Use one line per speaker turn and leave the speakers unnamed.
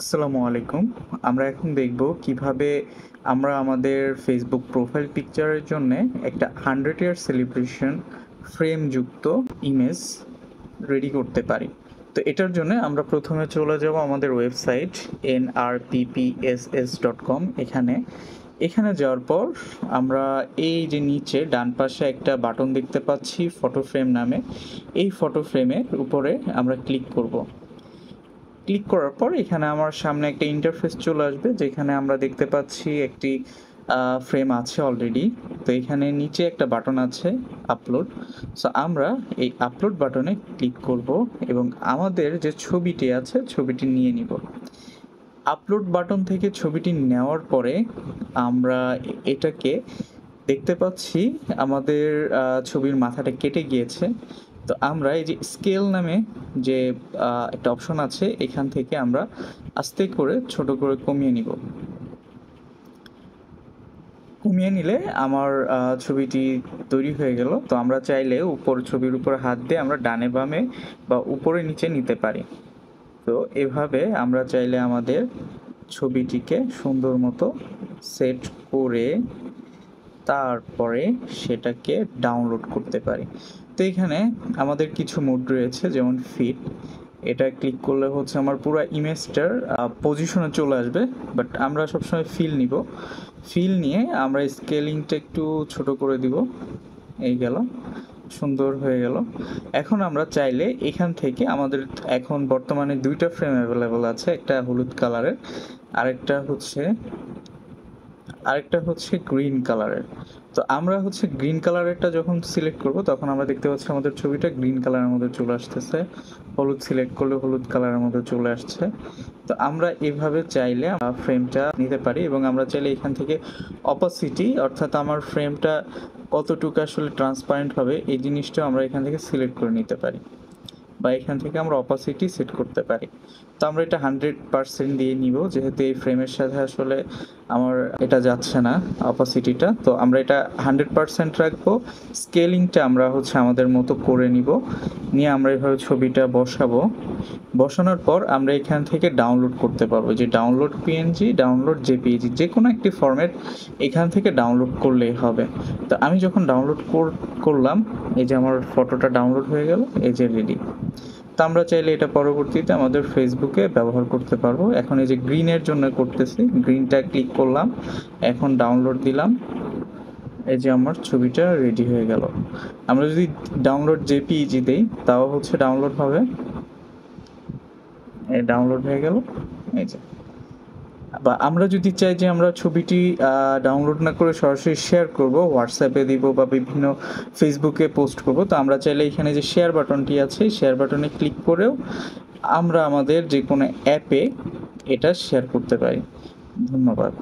আসসালামু আলাইকুম। আমরা এখন দেখব কিভাবে আমরা আমাদের ফেসবুক প্রোফাইল পিকচারের জন্যে একটা 100 ইয়ার সেলিব্রেশন ফ্রেম যুক্ত ইমেজ রেডি করতে পারি। তো এটার জন্য আমরা প্রথমে চলে যাব আমাদের ওয়েবসাইট nrpps.com। এখানে যাওয়ার পর আমরা এই যে নিচে ডান পাশে একটা বাটন দেখতে পাচ্ছি ফটো ফ্রেম নামে। এই ফটো ফ্রেমের উপরে আমরা ক্লিক করব। ক্লিক করার পর এখানে আমার সামনে একটা ইন্টারফেস চলে আসবে, যেখানে আমরা দেখতে পাচ্ছি একটি ফ্রেম আছে অলরেডি। তো এখানে নিচে একটা বাটন আছে আপলোড। সো আমরা এই আপলোড বাটনে ক্লিক করব এবং আমাদের যে ছবিটি আছে ছবিটি নিয়ে নিব। আপলোড বাটন থেকে ছবিটি নেওয়ার পরে আমরা এটাকে দেখতে পাচ্ছি আমাদের ছবির মাথাটা কেটে গিয়েছে। তো আমরা এই যে স্কেল নামে যে একটা অপশন আছে, এখান থেকে আমরা আস্তে করে ছোট করে কমিয়ে নিব। কমিয়ে নিলে আমার ছবিটি তৈরি হয়ে গেল। তো আমরা চাইলে ছবির উপর হাত দিয়ে আমরা ডানে বামে বা উপরে নিচে নিতে পারি। তো এভাবে আমরা চাইলে আমাদের ছবিটিকে সুন্দর মতো সেট করে তারপরে সেটাকে ডাউনলোড করতে পারি। তো এখানে আমাদের কিছু মোড রয়েছে, যেমন ফিট। এটা ক্লিক করলে হচ্ছে আমার পুরো ইমেজটার পজিশনে চলে আসবে, বাট আমরা সবসময় ফিল নিব। ফিল নিয়ে আমরা স্কেলিংটা একটু ছোট করে দিব। এই গেল, সুন্দর হয়ে গেল। এখন আমরা চাইলে এখান থেকে আমাদের এখন বর্তমানে দুইটা ফ্রেম অ্যাভেলেবল আছে, একটা হলুদ কালারের, আরেকটা হচ্ছে গ্রিন কালারের। তো আমরা হচ্ছে গ্রিন কালারেরটা যখন সিলেক্ট করব তখন আমরা দেখতে পাচ্ছি আমাদের ছবিটা গ্রিন কালারের মধ্যে চলে আসতেছে। হলুদ সিলেক্ট করলে হলুদ কালারের মধ্যে চলে আসছে। তো আমরা এভাবে চাইলে ফ্রেমটা নিতে পারি এবং আমরা চাইলে এখান থেকে অপাসিটি, অর্থাৎ আমার ফ্রেমটা কতটুকু আসলে ট্রান্সপারেন্ট হবে এই জিনিসটাও আমরা এখান থেকে সিলেক্ট করে নিতে পারি, বা এখান থেকে আমরা অপাসিটি সেট করতে পারি। তো আমরা এটা 100% দিয়ে নিব, যেহেতু এই ফ্রেমের সাথে আসলে আমার এটা যাচ্ছে না অপাসিটিটা। তো আমরা এটা 100% রাখবো। স্কেলিংটা আমরা হচ্ছে আমাদের মতো করে নিব, নিয়ে আমরা এভাবে ছবিটা বসানোর পর আমরা এখান থেকে ডাউনলোড করতে পারবো। যে ডাউনলোড পিএনজি, ডাউনলোড জেপিইজি, যে কোনো একটি ফরম্যাট এখান থেকে ডাউনলোড করলেই হবে। তো আমি যখন ডাউনলোড করলাম, এই যে আমার ফটোটা ডাউনলোড হয়ে গেল, এই যে রেডি। তো আমরা চাইলে এটা পরবর্তীতে আমাদের ফেসবুকে ব্যবহার করতে পারবো। এখন এই যে গ্রিনের জন্য করতেছি, গ্রিনটা ক্লিক করলাম, এখন ডাউনলোড দিলাম, এই যে আমার ছবিটা রেডি হয়ে গেল। আমরা যদি ডাউনলোড জেপিইজি দেই তাও হচ্ছে ডাউনলোড হবে। এই ডাউনলোড হয়ে গেল, এই যে। বা আমরা যদি চাই যে আমরা ছবিটি ডাউনলোড না করে সরাসরি শেয়ার করব, হোয়াটসঅ্যাপে দিব বা বিভিন্ন ফেসবুকে পোস্ট করব, তো আমরা চাইলে এখানে যে শেয়ার বাটনটি আছে শেয়ার বাটনে ক্লিক করেও আমরা আমাদের যে কোনো অ্যাপে এটা শেয়ার করতে পারি। ধন্যবাদ।